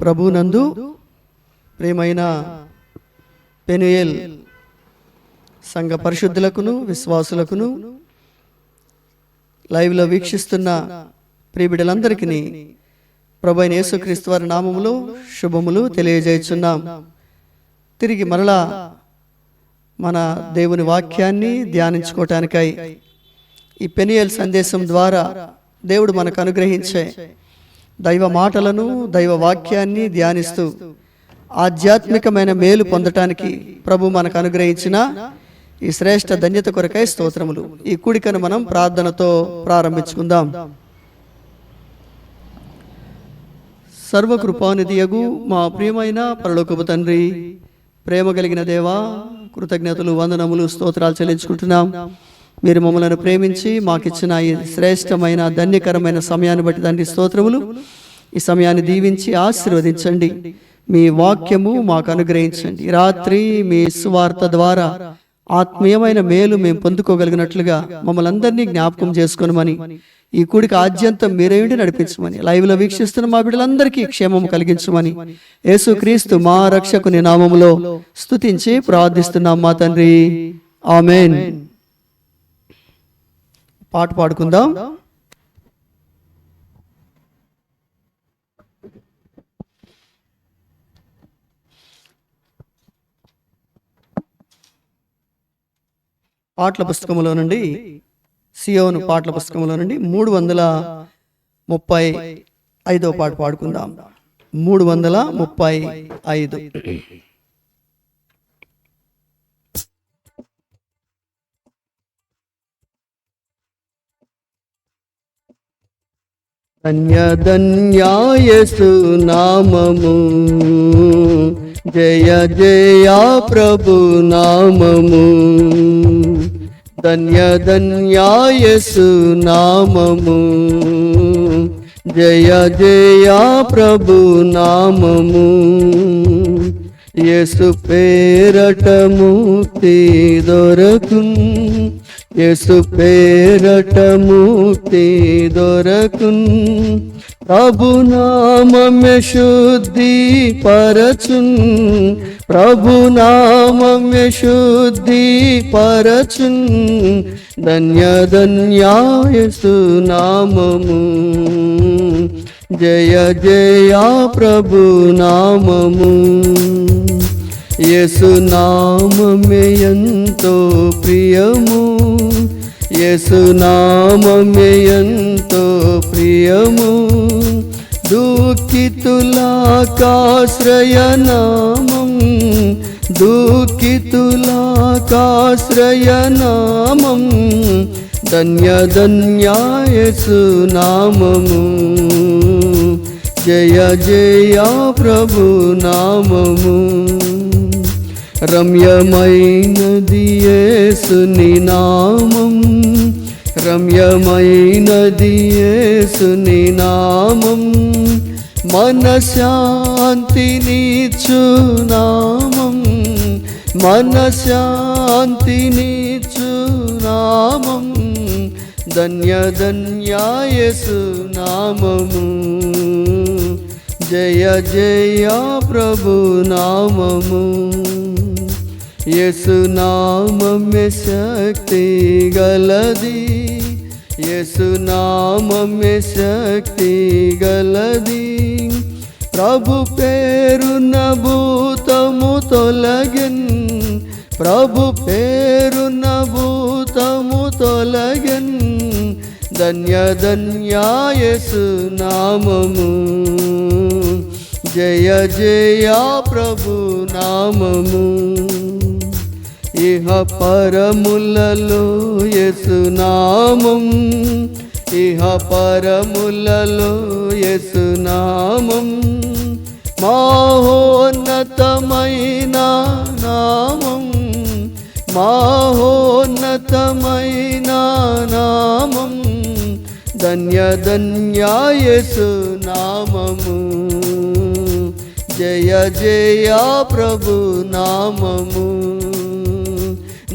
ప్రభునందు ప్రియమైన పెనుయేల్ సంఘ పరిశుద్ధులకును విశ్వాసులకును లైవ్లో వీక్షిస్తున్న ప్రియబిడ్డలందరికీ ప్రభు అయిన యేసుక్రీస్తు వారి నామములో శుభములు తెలియజేస్తున్నాం. తిరిగి మరలా మన దేవుని వాక్యాన్ని ధ్యానించుకోవటానికై ఈ పెనుయేల్ సందేశం ద్వారా దేవుడు మనకు అనుగ్రహించే దైవ మాటలను దైవ వాక్యాన్ని ధ్యానిస్తూ ఆధ్యాత్మికమైన మేలు పొందటానికి ప్రభు మనకు అనుగ్రహించిన ఈ శ్రేష్ఠ ధన్యత కొరకై స్తోత్రములు. ఈ కూడికను మనం ప్రార్థనతో ప్రారంభించుకుందాం. సర్వకృపానిధియగు మా ప్రియమైన పరలోకపు తండ్రి, ప్రేమ కలిగిన దేవా, కృతజ్ఞతలు వందనములు స్తోత్రాలు చెల్లించుకుంటున్నాం. మీరు మమ్మల్ని ప్రేమించి మాకిచ్చిన ఈ శ్రేష్టమైన ధన్యకరమైన సమయాన్ని బట్టి తండ్రి స్తోత్రములు. ఈ సమయాన్ని దీవించి ఆశీర్వదించండి. మీ వాక్యము మాకు అనుగ్రహించండి. రాత్రి మీ సువార్త ద్వారా ఆత్మీయమైన మేలు మేము పొందుకోగలిగినట్లుగా మమ్మల్ని అందరినీ జ్ఞాపకం చేసుకోనమని, ఈ కూడిక ఆద్యంతం మీరేంటి నడిపించమని, లైవ్లో వీక్షిస్తున్న మా బిడ్డలందరికీ క్షేమం కలిగించమని యేసుక్రీస్తు మా రక్షకుని నామములో స్తుతించి ప్రార్థిస్తున్నాం మా తండ్రి, ఆమేన్. పాట పాడుకుందాం. పాటల పుస్తకంలో నుండి, సియోను పాటల పుస్తకంలో నుండి 335 పాట పాడుకుందాం. 335. ధన్య ధన్యాయేసు నామము, జయ జయ ప్రభు నామము. ధన్య ధన్యాయేసు నామము, జయ జయ ప్రభు నామము. యేసు పేరట ముక్తి దొరకున్, యేసు పేరట ముక్తి దొరకున్. ప్రభు నామమే శుద్ధి పరచున్, ప్రభు నామమే శుద్ధి పరచున్. ధన్య ధన్యాయేసు నామము, జయ జయ ప్రభు నామము. యేసు నామమే ఎంతో ప్రియము, యేసు నామమే ఎంతో ప్రియము. దుఃఖితులకాశ్రయ నామం, దుఃఖితులకాశ్రయ నామం. ధన్య ధన్యాయేసు నామము, జయ జయ ప్రభు నామము. రమ్యమైనది యేసుని నామం, రమ్యమైనది యేసుని నామం. మనశ్శాంతినిచ్చు నామం, మనశ్శాంతినిచ్చు నామం. ధన్య ధన్యాయేసు నామము, జయ జయ ప్రభు నామము. యేసు నామమే శక్తి గలది, యేసు నామమే శక్తి గలది. ప్రభు పేరున భూతము తొలగెన్, ప్రభు పేరున భూతము తొలగెన్. ధన్య ధన్యాయేసు నామము, జయ జయ ప్రభు నామము. ఇహ పరములలో యేసు నామం, ఇహ పరములలో యేసు నామం. మహోన్నతమైన నామం, మహోన్నతమైన నామం. ధన్య ధన్యాయేసు నామము, జయ జయ ప్రభు నామము.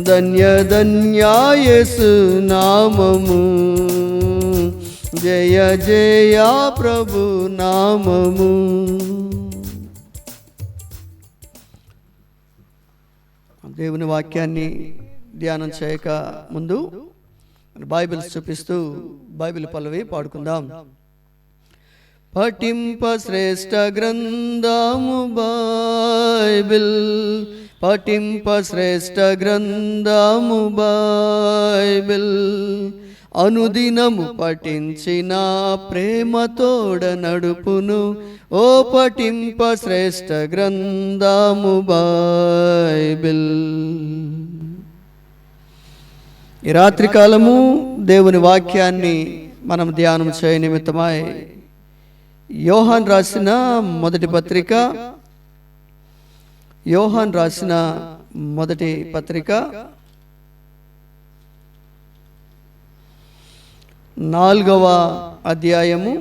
ధన్య ధన్యాయేసు నామము, జయ జయ ప్రభు నామము. దేవుని వాక్యాన్ని ధ్యానం చేయక ముందు బైబిల్స్ చూపిస్తూ బైబిల్ పల్లవి పాడుకుందాం. పఠింప శ్రేష్ఠ గ్రంథము బైబిల్, పఠింప శ్రేష్ఠ గ్రంథము బైబిల్, అనుదినము పఠించిన ప్రేమతోడ నడుపును, ఓ పఠింప శ్రేష్ఠ గ్రంథము బైబిల్. ఈ రాత్రి కాలము దేవుని వాక్యాన్ని మనం ధ్యానం చేయ నిమిత్తమై యోహాన్ రాసిన మొదటి పత్రిక, యోహాన్ రాసిన మొదటి పత్రిక 4వ అధ్యాయము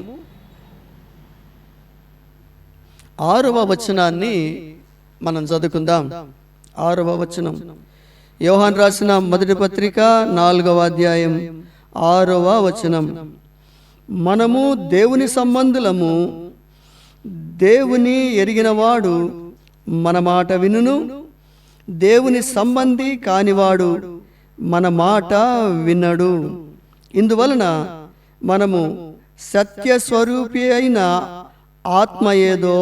6వ వచనాన్ని మనం చదువుకుందాం. 6వ వచనం, యోహాన్ రాసిన మొదటి పత్రిక 4వ అధ్యాయం 6వ వచనం. మనము దేవుని సంబంధులము, దేవుని ఎరిగినవాడు మన మాట వినును, దేవుని సంబంధి కానివాడు మన మాట వినడు. ఇందువలన మనము సత్యస్వరూపి అయిన ఆత్మ ఏదో,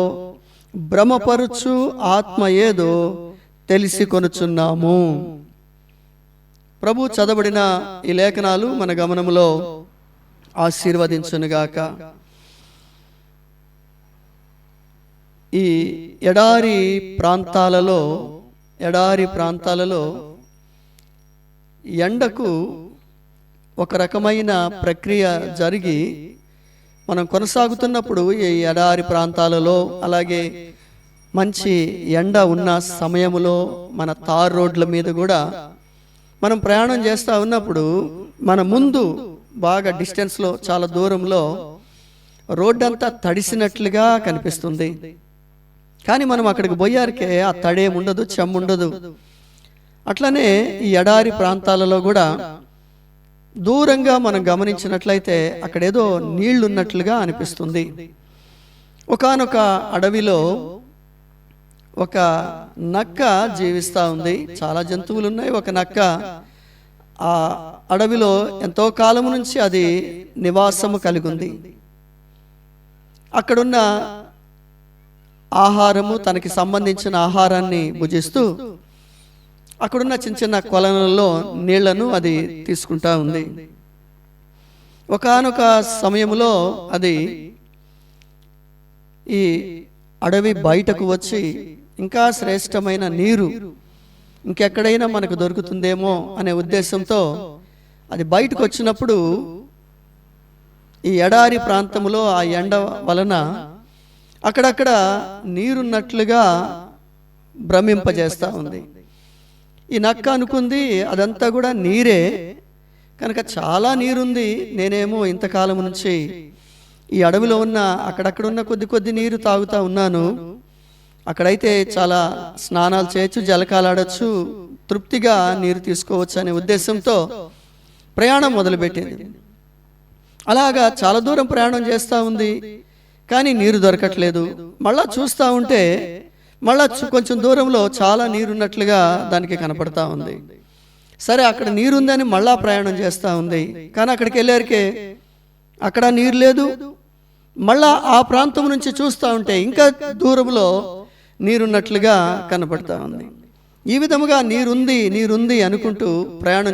భ్రమపరుచు ఆత్మ ఏదో తెలిసి కొనుచున్నాము. ప్రభు చదవబడిన ఈ లేఖనాలు మన గమనములో ఆశీర్వదించునుగాక. ఈ ఎడారి ప్రాంతాలలో ఎండకు ఒక రకమైన ప్రక్రియ జరిగి మనం కొనసాగుతున్నప్పుడు ఈ ఎడారి ప్రాంతాలలో, అలాగే మంచి ఎండ ఉన్న సమయములో మన తార్ రోడ్ల మీద కూడా మనం ప్రయాణం చేస్తూ ఉన్నప్పుడు మన ముందు బాగా డిస్టెన్స్లో, చాలా దూరంలో రోడ్డు అంతా తడిసినట్లుగా కనిపిస్తుంది. కానీ మనం అక్కడికి పోయారికే ఆ తడేముండదు, చెమ్ముండదు. అట్లనే ఈ ఎడారి ప్రాంతాలలో కూడా దూరంగా మనం గమనించినట్లయితే అక్కడేదో నీళ్లున్నట్లుగా అనిపిస్తుంది. ఒకానొక అడవిలో ఒక నక్క జీవిస్తూ ఉంది. చాలా జంతువులు ఉన్నాయి. ఒక నక్క ఆ అడవిలో ఎంతో కాలం నుంచి అది నివాసము కలిగి ఉంది. అక్కడున్న ఆహారము, తనకి సంబంధించిన ఆహారాన్ని భుజిస్తూ అక్కడున్న చిన్న చిన్న కొలనులలో నీళ్లను అది తీసుకుంటా ఉంది. ఒకానొక సమయంలో అది ఈ అడవి బయటకు వచ్చి ఇంకా శ్రేష్టమైన నీరు ఇంకెక్కడైనా మనకు దొరుకుతుందేమో అనే ఉద్దేశంతో అది బయటకు వచ్చినప్పుడు ఈ ఎడారి ప్రాంతంలో ఆ ఎండ వలన అక్కడక్కడ నీరున్నట్లుగా భ్రమింపజేస్తూ ఉంది. ఈ నక్క అనుకుంది అదంతా కూడా నీరే కనుక, చాలా నీరుంది, నేనేమో ఇంతకాలం నుంచి ఈ అడవిలో ఉన్న అక్కడక్కడున్న కొద్ది నీరు తాగుతూ ఉన్నాను, అక్కడైతే చాలా స్నానాలు చేయొచ్చు, జలకాలాడచ్చు, తృప్తిగా నీరు తీసుకోవచ్చు అనే ఉద్దేశంతో ప్రయాణం మొదలుపెట్టింది. అలాగా చాలా దూరం ప్రయాణం చేస్తూ ఉంది, కానీ నీరు దొరకట్లేదు. మళ్ళా చూస్తూ ఉంటే మళ్ళా కొంచెం దూరంలో చాలా నీరున్నట్లుగా దానికి కనపడతా ఉంది. సరే, అక్కడ నీరుందని మళ్ళా ప్రయాణం చేస్తూ ఉంది, కానీ అక్కడికి వెళ్ళారికే అక్కడ నీరు లేదు. మళ్ళా ఆ ప్రాంతం నుంచి చూస్తూ ఉంటే ఇంకా దూరంలో నీరున్నట్లుగా కనపడతా ఉంది. ఈ విధముగా నీరుంది అనుకుంటూ ప్రయాణం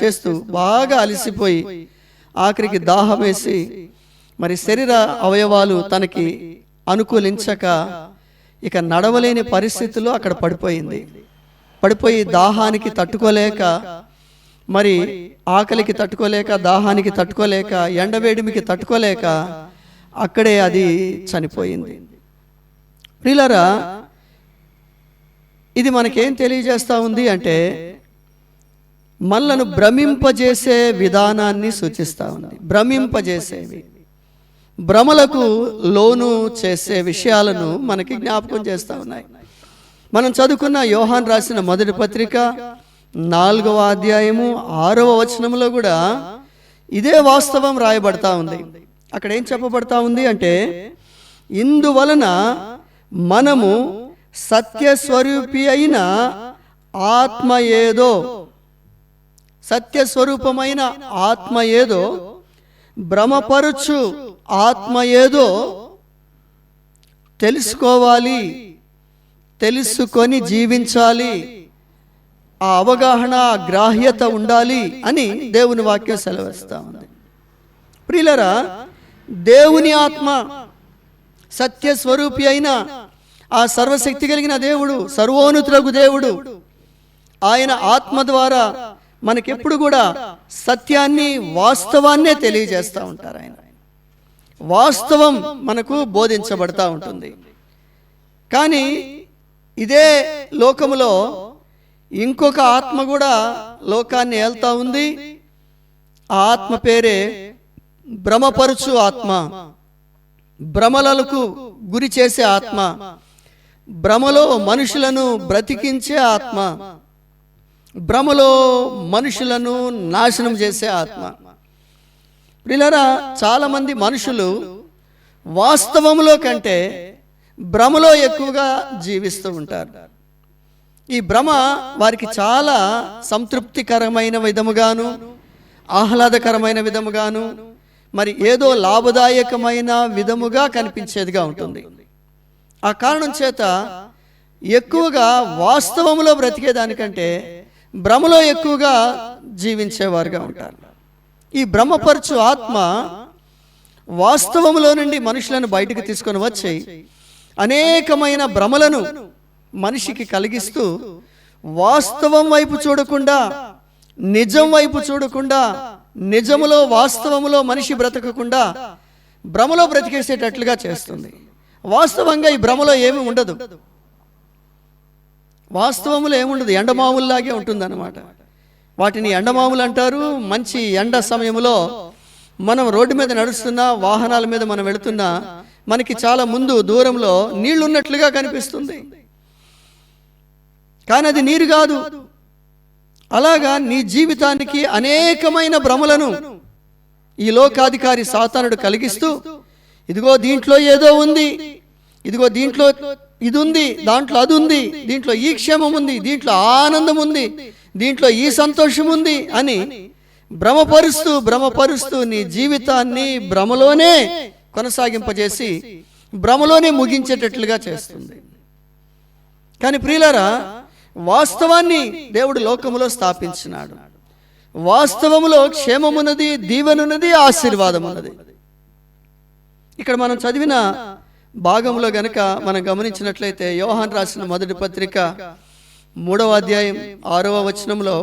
చేస్తూ బాగా అలసిపోయి ఆఖరికి దాహం వేసి మరి శరీర అవయవాలు తనకి అనుకూలించక ఇక నడవలేని పరిస్థితుల్లో అక్కడ పడిపోయి దాహానికి తట్టుకోలేక, మరి ఆకలికి తట్టుకోలేక, దాహానికి తట్టుకోలేక, ఎండవేడిమికి తట్టుకోలేక అక్కడే అది చనిపోయింది. ప్రియులారా, ఇది మనకేం తెలియజేస్తూ ఉంది అంటే మనలను భ్రమింపజేసే విధానాన్ని సూచిస్తూ ఉంది. భ్రమింపజేసేవి, భ్రమలకు లోను చేసే విషయాలను మనకి జ్ఞాపకం చేస్తూ ఉన్నాయి. మనం చదువుకున్న యోహాన్ రాసిన మొదటి పత్రిక 4వ అధ్యాయము 6వ వచనంలో కూడా ఇదే వాస్తవం రాయబడతా ఉంది. అక్కడ ఏం చెప్పబడతా ఉంది అంటే, ఇందువలన మనము సత్యస్వరూపి అయిన ఆత్మ ఏదో, సత్యస్వరూపమైన ఆత్మ ఏదో, భ్రమపరుచు ఆత్మ ఏదో తెలుసుకోవాలి, తెలుసుకొని జీవించాలి, ఆ అవగాహన, గ్రాహ్యత ఉండాలి అని దేవుని వాక్యం సెలవిస్తూ ఉంది. ప్రియులరా, దేవుని ఆత్మ, సత్యస్వరూపి అయిన ఆ సర్వశక్తి కలిగిన దేవుడు, సర్వోన్నతులకు దేవుడు, ఆయన ఆత్మ ద్వారా మనకెప్పుడు కూడా సత్యాన్ని, వాస్తవాన్నే తెలియజేస్తూ ఉంటారు. ఆయన వాస్తవం మనకు బోధించబడతా ఉంటుంది. కానీ ఇదే లోకములో ఇంకొక ఆత్మ కూడా లోకాన్ని ఏళ్తా ఉంది. ఆ ఆత్మ పేరే భ్రమపరుచు ఆత్మ, భ్రమలకు గురి చేసే ఆత్మ, భ్రమలో మనుషులను బ్రతికించే ఆత్మ, భ్రమలో మనుషులను నాశనం చేసే ఆత్మ. ప్రియులారా, చాలామంది మనుషులు వాస్తవంలో కంటే భ్రమలో ఎక్కువగా జీవిస్తూ ఉంటారు. ఈ భ్రమ వారికి చాలా సంతృప్తికరమైన విధముగాను, ఆహ్లాదకరమైన విధముగాను, మరి ఏదో లాభదాయకమైన విధముగా కనిపించేదిగా ఉంటుంది. ఆ కారణం చేత ఎక్కువగా వాస్తవంలో బ్రతికేదానికంటే భ్రమలో ఎక్కువగా జీవించేవారుగా ఉంటారు. ఈ భ్రమపరచు ఆత్మ వాస్తవంలో నుండి మనుషులను బయటకు తీసుకొని వచ్చి అనేకమైన భ్రమలను మనిషికి కలిగిస్తూ, వాస్తవం వైపు చూడకుండా, నిజం వైపు చూడకుండా, నిజములో వాస్తవములో మనిషి బ్రతకకుండా భ్రమలో బ్రతికేసేటట్లుగా చేస్తుంది. వాస్తవంగా ఈ భ్రమలో ఏమీ ఉండదు, వాస్తవములో ఏముండదు, ఎండమావుల్లాగే ఉంటుందన్నమాట. వాటిని ఎండమావులు అంటారు. మంచి ఎండ సమయంలో మనం రోడ్డు మీద నడుస్తున్నా, వాహనాల మీద మనం వెళుతున్నా, మనకి చాలా ముందు దూరంలో నీళ్లు ఉన్నట్లుగా కనిపిస్తుంది, కానీ అది నీరు కాదు. అలాగా నీ జీవితానికి అనేకమైన భ్రమలను ఈ లోకాధికారి సాతానుడు కలిగిస్తూ, ఇదిగో దీంట్లో ఏదో ఉంది, ఇదిగో దీంట్లో ఇది ఉంది, దాంట్లో అది ఉంది, దీంట్లో ఈ క్షేమం ఉంది, దీంట్లో ఆనందం ఉంది, దీంట్లో ఈ సంతోషం ఉంది అని భ్రమపరుస్తూ నీ జీవితాన్ని భ్రమలోనే కొనసాగింపజేసి భ్రమలోనే ముగించేటట్లుగా చేస్తుంది. కానీ ప్రియులారా, వాస్తవాన్ని దేవుడు లోకములో స్థాపించినాడు. వాస్తవములో క్షేమమున్నది, దీవెనున్నది, ఆశీర్వాదమున్నది. ఇక్కడ మనం చదివిన భాగంలో గనక మనం గమనించినట్లయితే, యోహాను రాసిన మొదటి పత్రిక 3వ అధ్యాయం 6వ వచనంలో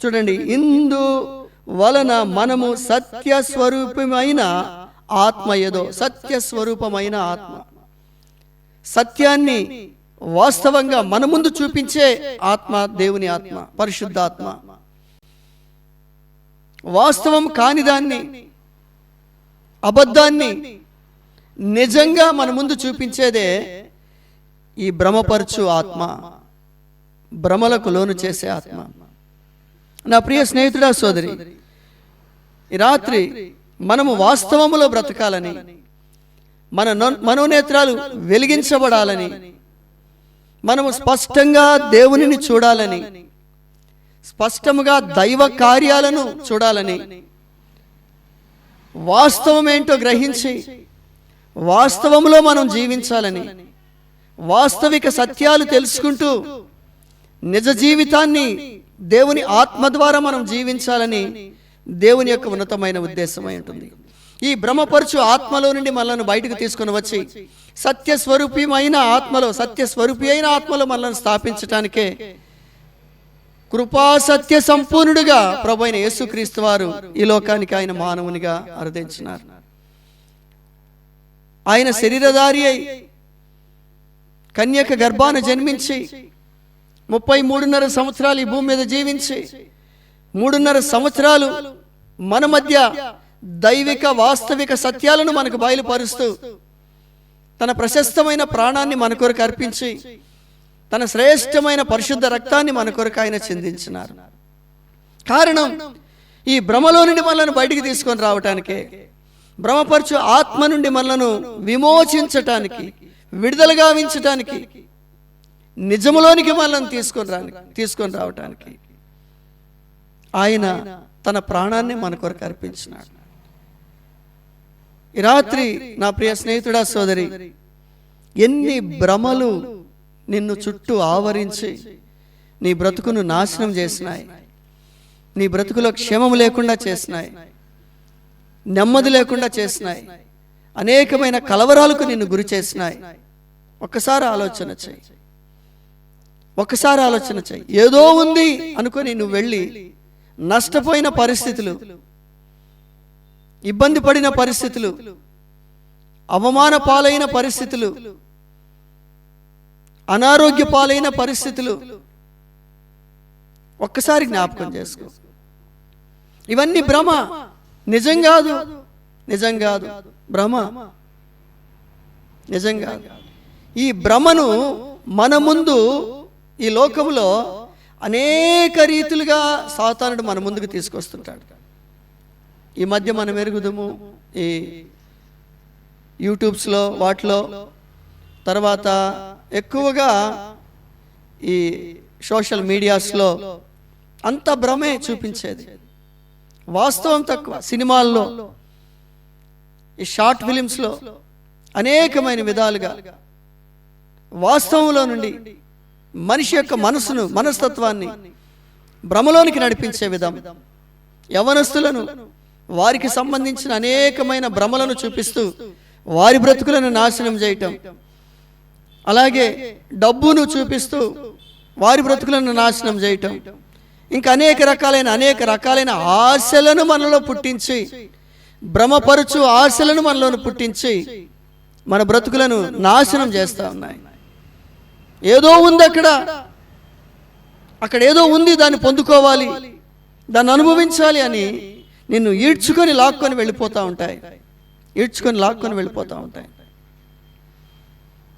చూడండి, ఇందు వలన మనము సత్యస్వరూపమైన ఆత్మ ఏదో, సత్యస్వరూపమైన ఆత్మ, సత్యాన్ని వాస్తవంగా మన ముందు చూపించే ఆత్మ దేవుని ఆత్మ, పరిశుద్ధాత్మ. వాస్తవం కాని దాన్ని, అబద్ధాన్ని నిజంగా మన ముందు చూపించేదే ఈ భ్రమపరచు ఆత్మ, భ్రమలకు లోను చేసే ఆత్మ. నా ప్రియ స్నేహితుడా, సోదరి, ఈ రాత్రి మనము వాస్తవములో బ్రతకాలని, మన మనోనేత్రాలు వెలిగించబడాలని, మనము స్పష్టంగా దేవునిని చూడాలని, స్పష్టముగా దైవ కార్యాలను చూడాలని, వాస్తవం ఏంటో గ్రహించి వాస్తవంలో మనం జీవించాలని, వాస్తవిక సత్యాలు తెలుసుకుంటూ నిజ జీవితాన్ని దేవుని ఆత్మ ద్వారా మనం జీవించాలని దేవుని యొక్క ఉన్నతమైన ఉద్దేశమై ఉంటుంది. ఈ భ్రమపరచు ఆత్మలో నుండి మనల్ని బయటకు తీసుకొని వచ్చి సత్యస్వరూపమైన ఆత్మలో మనల్ని స్థాపించటానికే కృపా సత్య సంపూర్ణుడిగా ప్రభువైన యేసుక్రీస్తు వారు ఈ లోకానికి ఆయన మానవునిగా అవతరించినారు. ఆయన శరీరధారి అయి కన్యక గర్భాన జన్మించి 33.5 సంవత్సరాలు ఈ భూమి మీద జీవించి 3.5 సంవత్సరాలు మన మధ్య దైవిక వాస్తవిక సత్యాలను మనకు బయలుపరుస్తూ తన ప్రశస్తమైన ప్రాణాన్ని మన కొరకు అర్పించి తన శ్రేష్టమైన పరిశుద్ధ రక్తాన్ని మన కొరకు ఆయన చిందించినారు. కారణం, ఈ భ్రమలో నుండి మనల్ని బయటికి తీసుకొని రావటానికే, భ్రమపరచు ఆత్మ నుండి మనలను విమోచించటానికి, విడుదలగా ఉంచటానికి, నిజములోనికి మనల్ని తీసుకొని రావటానికి ఆయన తన ప్రాణాన్ని మన కొరకు అర్పించినాడు. ఈ రాత్రి నా ప్రియ స్నేహితుడా, సోదరి, ఎన్ని భ్రమలు నిన్ను చుట్టూ ఆవరించి నీ బ్రతుకును నాశనం చేసినాయి, నీ బ్రతుకులో క్షేమం లేకుండా చేసినాయి, నెమ్మది లేకుండా చేసినాయి, అనేకమైన కలవరాలకు నిన్ను గురి చేసినాయి. ఒక్కసారి ఆలోచన చెయ్యి. ఏదో ఉంది అనుకొని నువ్వు వెళ్ళి నష్టపోయిన పరిస్థితులు, ఇబ్బంది పడిన పరిస్థితులు, అవమాన పాలైన పరిస్థితులు, అనారోగ్య పాలైన పరిస్థితులు ఒక్కసారి జ్ఞాపకం చేసుకో. ఇవన్నీ భ్రమ, నిజం కాదు భ్రమ, నిజం కాదు. ఈ భ్రమను మన ముందు ఈ లోకంలో అనేక రీతులుగా సాతానుడు మన ముందుకు తీసుకొస్తుంటాడు. ఈ మధ్య మనం ఎరుగుదము ఈ యూట్యూబ్స్లో, వాటిలో, తర్వాత ఎక్కువగా ఈ సోషల్ మీడియాస్లో అంత భ్రమే చూపించేది, వాస్తవం తక్కువ. సినిమాల్లో, ఈ షార్ట్ ఫిలిమ్స్లో అనేకమైన విధాలుగా వాస్తవంలో నుండి మనిషి యొక్క మనస్తత్వాన్ని భ్రమలోనికి నడిపించే విధం, యవనస్తులను వారికి సంబంధించిన అనేకమైన భ్రమలను చూపిస్తూ వారి బ్రతుకులను నాశనం చేయటం, అలాగే డబ్బును చూపిస్తూ వారి బ్రతుకులను నాశనం చేయటం, ఇంకా అనేక రకాలైన ఆశలను మనలో పుట్టించి, భ్రమపరుచు ఆశలను మనలోను పుట్టించి మన బ్రతుకులను నాశనం చేస్తూ ఉన్నాయి. ఏదో ఉంది అక్కడ ఏదో ఉంది, దాన్ని పొందుకోవాలి, దాన్ని అనుభవించాలి అని నిన్ను ఈడ్చుకొని లాక్కొని వెళ్ళిపోతూ ఉంటాయి.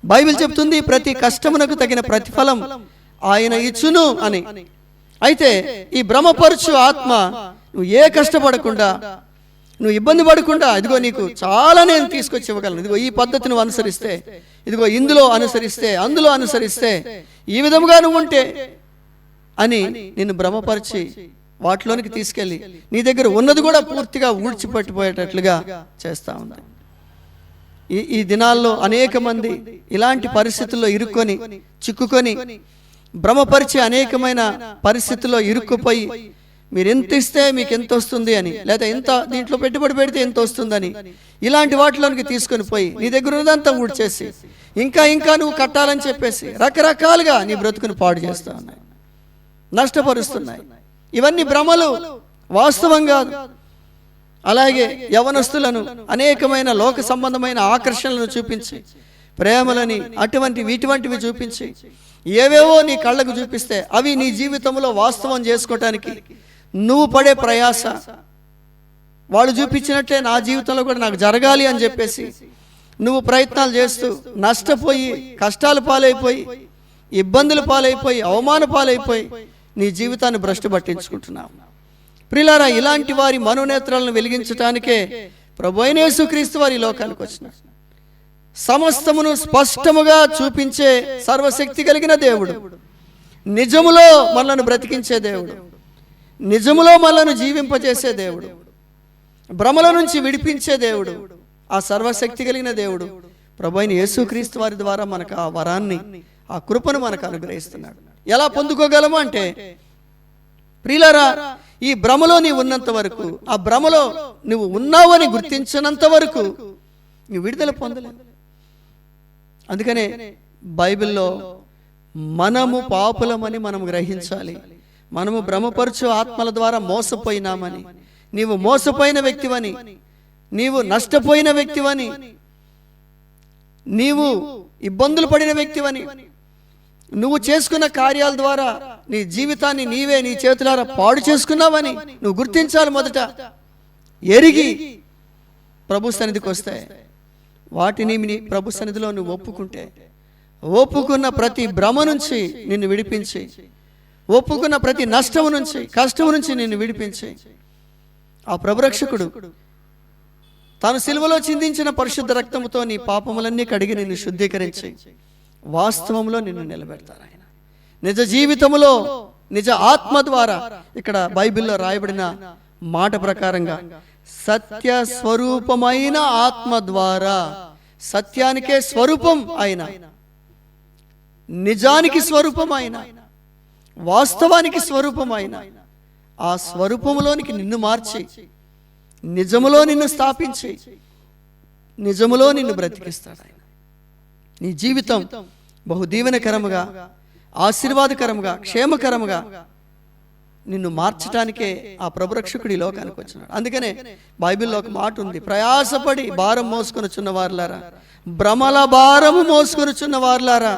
బైబిల్ చెప్తుంది, ప్రతి కష్టమునకు తగిన ప్రతిఫలం ఆయన ఇచ్చును అని. అయితే ఈ భ్రమపరుచు ఆత్మ నువ్వు ఏ కష్టపడకుండా, నువ్వు ఇబ్బంది పడకుండా, ఇదిగో నీకు చాలా నేను తీసుకొచ్చి ఇవ్వగలను, ఇదిగో ఈ పద్ధతి నువ్వు అనుసరిస్తే, ఇదిగో ఇందులో అనుసరిస్తే, అందులో అనుసరిస్తే, ఈ విధముగా నువ్వు ఉంటే అని నిన్ను భ్రమపరిచి వాటిలోనికి తీసుకెళ్ళి నీ దగ్గర ఉన్నది కూడా పూర్తిగా ఊడ్చిపట్టిపోయేటట్లుగా చేస్తూ ఉంది. ఈ దినాల్లో అనేక మంది ఇలాంటి పరిస్థితుల్లో ఇరుక్కొని చిక్కుకొని భ్రమపరిచి అనేకమైన పరిస్థితుల్లో ఇరుక్కుపోయి మీరు ఎంత ఇస్తే మీకు ఎంత వస్తుంది అని, లేదా ఎంత దీంట్లో పెట్టుబడి పెడితే ఎంత వస్తుందని ఇలాంటి వాటిలోనికి తీసుకొని పోయి నీ దగ్గర ఉన్నదంతా ఊడ్చేసి ఇంకా నువ్వు కట్టాలని చెప్పేసి రకరకాలుగా నీ బ్రతుకుని పాడు చేస్తూ ఉన్నాయి, నష్టపరుస్తున్నాయి. ఇవన్నీ భ్రమలు, వాస్తవం కాదు. అలాగే యవనస్తులను అనేకమైన లోక సంబంధమైన ఆకర్షణలను చూపించి, ప్రేమలని వీటివంటివి చూపించి ఏవేవో నీ కళ్ళకు చూపిస్తే అవి నీ జీవితంలో వాస్తవం చేసుకోవటానికి నువ్వు పడే ప్రయాస, వాళ్ళు చూపించినట్లే నా జీవితంలో కూడా నాకు జరగాలి అని చెప్పేసి నువ్వు ప్రయత్నాలు చేస్తూ నష్టపోయి, కష్టాలు పాలైపోయి, ఇబ్బందులు పాలైపోయి, అవమాన పాలైపోయి నీ జీవితాన్ని భ్రష్టు పట్టించుకుంటున్నావు. ప్రియులారా, ఇలాంటి వారి మనోనేత్రాలను వెలిగించడానికే ప్రభువైన యేసుక్రీస్తు వారి లోకానికి వచ్చినాడు. సమస్తమును స్పష్టముగా చూపించే సర్వశక్తి కలిగిన దేవుడు, నిజములో మనలను బ్రతికించే దేవుడు, నిజములో మనలను జీవింపజేసే దేవుడు, భ్రమల నుంచి విడిపించే దేవుడు, ఆ సర్వశక్తి కలిగిన దేవుడు ప్రభువైన యేసుక్రీస్తు వారి ద్వారా మనకు ఆ వరాన్ని, ఆ కృపను మనకు అనుగ్రహిస్తున్నాడు. ఎలా పొందుకోగలము అంటే, ప్రియులారా, ఈ భ్రమలో నీవు ఉన్నంత వరకు, ఆ భ్రమలో నువ్వు ఉన్నావని గుర్తించినంత వరకు నువ్వు విడుదల పొందలేదు. అందుకనే బైబిల్లో మనము పాపులమని మనం గ్రహించాలి. మనము భ్రమపరచు ఆత్మల ద్వారా మోసపోయినామని, నీవు మోసపోయిన వ్యక్తివని, నీవు నష్టపోయిన వ్యక్తివని, నీవు ఇబ్బందులు పడిన వ్యక్తివని, నువ్వు చేసుకున్న కార్యాల ద్వారా నీ జీవితాన్ని నీవే నీ చేతులారా పాడు చేసుకున్నావని నువ్వు గుర్తించాలి. మొదట ఎరిగి ప్రభు సన్నిధికి వస్తే వాటిని ప్రభు సన్నిధిలో నువ్వు ఒప్పుకున్న ప్రతి భ్రమ నుంచి నిన్ను విడిపించి, ఒప్పుకున్న ప్రతి నష్టము నుంచి, కష్టము నుంచి నిన్ను విడిపించి, ఆ ప్రభురక్షకుడు తాను సిలువలో చిందించిన పరిశుద్ధ రక్తముతో నీ పాపములన్నీ కడిగి నిన్ను శుద్ధీకరించి వాస్తవంలో నిన్ను నిలబెడతారు. నిజ జీవితములో నిజ ఆత్మ ద్వారా, ఇక్కడ బైబిల్లో రాయబడిన మాట ప్రకారంగా సత్య స్వరూపమైన ఆత్మ ద్వారా, సత్యానికే స్వరూపం ఆయన, నిజానికి స్వరూపం ఆయన, వాస్తవానికి స్వరూపం ఆయన, ఆ స్వరూపములోనికి నిన్ను మార్చి, నిజములో నిన్ను స్థాపించి, నిజములో నిన్ను బ్రతికిస్తాడు ఆయన. నీ జీవితం బహు దీవెనకరముగా, ఆశీర్వాదకరముగా, క్షేమకరముగా నిన్ను మార్చడానికే ఆ ప్రభురక్షకుడు ఈ లోకానికి వచ్చినాడు. అందుకనే బైబిల్లో ఒక మాట ఉంది, ప్రయాసపడి భారం మోసుకొనుచున్న వారులారా, భ్రమల భారము మోసుకొనుచున్న వారులారా,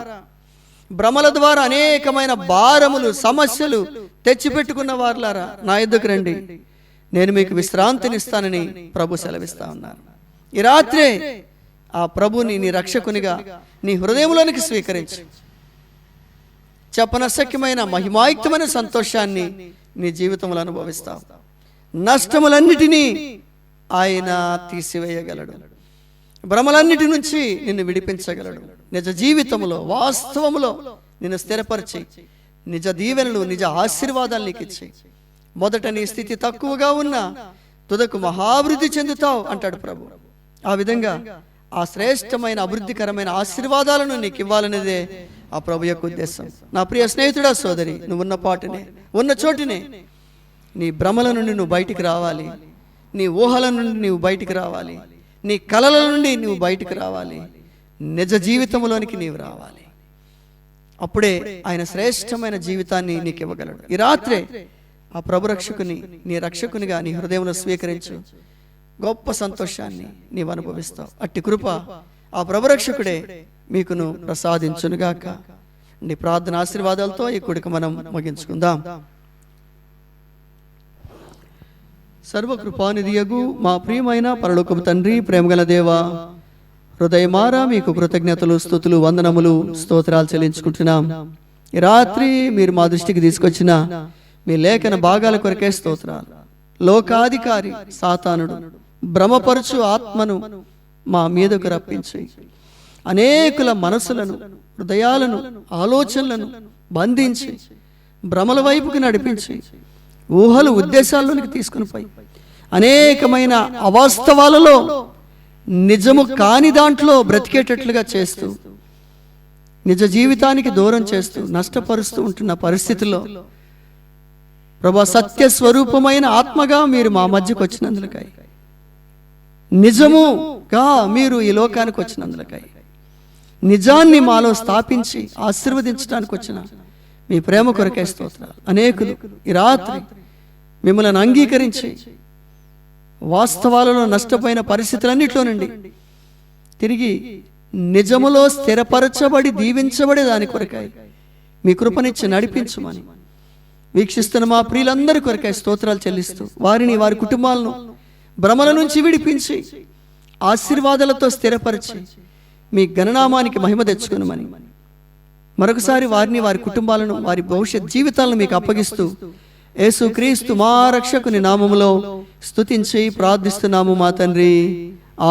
భ్రమల ద్వారా అనేకమైన భారములు, సమస్యలు తెచ్చిపెట్టుకున్న వారులారా, నా యొద్దకు రండి, నేను మీకు విశ్రాంతినిస్తానని ప్రభు సెలవిస్తా ఉన్నారు. ఈ రాత్రే ఆ ప్రభుని నీ రక్షకునిగా నీ హృదయంలోనికి స్వీకరించి చెప్పనశక్యమైన మహిమాయుక్తమైన సంతోషాన్ని నీ జీవితంలో అనుభవిస్తావు. నష్టములన్నిటినీ ఆయన తీసివేయగలడు, భ్రమలన్నిటి నుంచి నిన్ను విడిపించగలడు. నిజ జీవితంలో, వాస్తవములో నిన్ను స్థిరపరిచి నిజ దీవెనలు, నిజ ఆశీర్వాదాలు నీకు ఇచ్చి, మొదట నీ స్థితి తక్కువగా ఉన్నా తుదకు మహాభివృద్ధి చెందుతావు అంటాడు ప్రభు. ఆ విధంగా ఆ శ్రేష్టమైన అభివృద్ధికరమైన ఆశీర్వాదాలను నీకు ఇవ్వాలనేదే ఆ ప్రభు యొక్క ఉద్దేశం. నా ప్రియ స్నేహితుడా, సోదరి, నువ్వు ఉన్న పాటునే, ఉన్న చోటునే నీ భ్రమల నుండి నువ్వు బయటికి రావాలి, నీ ఊహల నుండి నువ్వు బయటికి రావాలి, నీ కలల నుండి నువ్వు బయటికి రావాలి, నిజ జీవితంలోనికి నీవు రావాలి. అప్పుడే ఆయన శ్రేష్టమైన జీవితాన్ని నీకు ఇవ్వగలడు. ఈ రాత్రే ఆ ప్రభు రక్షకుని నీ రక్షకునిగా నీ హృదయంలో స్వీకరించు, గొప్ప సంతోషాన్ని నీవు అనుభవిస్తావు. అట్టి కృప ఆ ప్రభు రక్షకుడే మీకును ప్రసాదించునుగాక. నీ ప్రార్థన ఆశీర్వాదాలతో ఈ కూడిక మనం ముగించుకుందాం. సర్వకృపానిధియగు మా ప్రియమైన పరలోకపు తండ్రి, ప్రేమగల దేవా, హృదయమారా మీకు కృతజ్ఞతలు, స్తుతులు, వందనములు, స్తోత్రాలు చెల్లించుకుంటున్నాం. ఈ రాత్రి మీరు మా దృష్టికి తీసుకొచ్చిన మీ లేఖన భాగాల కొరకే స్తోత్రాలు. లోకాధికారి సాతానుడు భ్రమపరచు ఆత్మను మా మీదకు రప్పించి అనేకుల మనసులను, హృదయాలను, ఆలోచనలను బంధించి భ్రమల వైపుకి నడిపించి ఊహలు, ఉద్దేశాల్లోనికి తీసుకుని పోయి అనేకమైన అవాస్తవాలలో, నిజము కాని దాంట్లో బ్రతికేటట్లుగా చేస్తూ, నిజ జీవితానికి దూరం చేస్తూ, నష్టపరుస్తూ ఉంటున్న పరిస్థితుల్లో ప్రభా, సత్య స్వరూపమైన ఆత్మగా మీరు మా మధ్యకు వచ్చినందులకై, నిజముగా మీరు ఈ లోకానికి వచ్చినందులకై, నిజాన్ని మాలో స్థాపించి ఆశీర్వదించడానికి వచ్చిన మీ ప్రేమ కొరకే స్తోత్రాలు. అనేకులు ఈ రాత్రి మిమ్మల్ని అంగీకరించి వాస్తవాలలో నష్టపోయిన పరిస్థితులన్నిట్లో నుండి తిరిగి నిజములో స్థిరపరచబడి దీవించబడే దాని కొరకై మీ కృపనిచ్చి నడిపించమని వీక్షిస్తున్న మా ప్రియులందరి కొరకై స్తోత్రాలు చెల్లిస్తూ, వారిని, వారి కుటుంబాలను భ్రమల నుంచి విడిపించి ఆశీర్వాదాలతో స్థిరపరిచి మీ గణనామానికి మహిమ తెచ్చుకునమని మరొకసారి వారిని, వారి కుటుంబాలను, వారి భవిష్యత్ జీవితాలను మీకు అప్పగిస్తూ యేసుక్రీస్తు మా రక్షకుని నామములో స్తుతించి ప్రార్థిస్తున్నాము మా తండ్రి,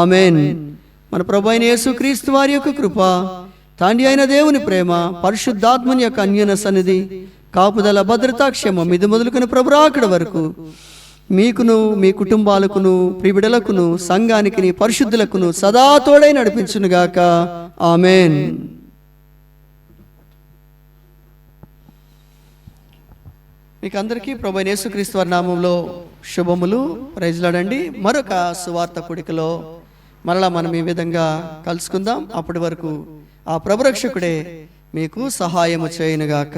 ఆమెన్. మన ప్రభు అయిన యేసుక్రీస్తు వారి యొక్క కృప, తండ్రి అయిన దేవుని ప్రేమ, పరిశుద్ధాత్మని యొక్క అన్యోన్య సన్నిధి, కాపుదల, భద్రతా, క్షేమం ఇది మొదలుకొని ప్రభు రాకడ వరకు మీకును, మీ కుటుంబాలకును, ప్రిబిడలకును, సంఘానికి, పరిశుద్ధులకును సదా తోడై నడిపించునుగాక. ఆమెన్. మీకు అందరికీ ప్రభు యేసుక్రీస్తు వారి నామంలో శుభములు. ప్రైజ్లాడండి. మరొక సువార్త కూడికలో మరలా మనం ఈ విధంగా కలుసుకుందాం. అప్పటి వరకు ఆ ప్రభు రక్షకుడే మీకు సహాయము చేయనుగాక.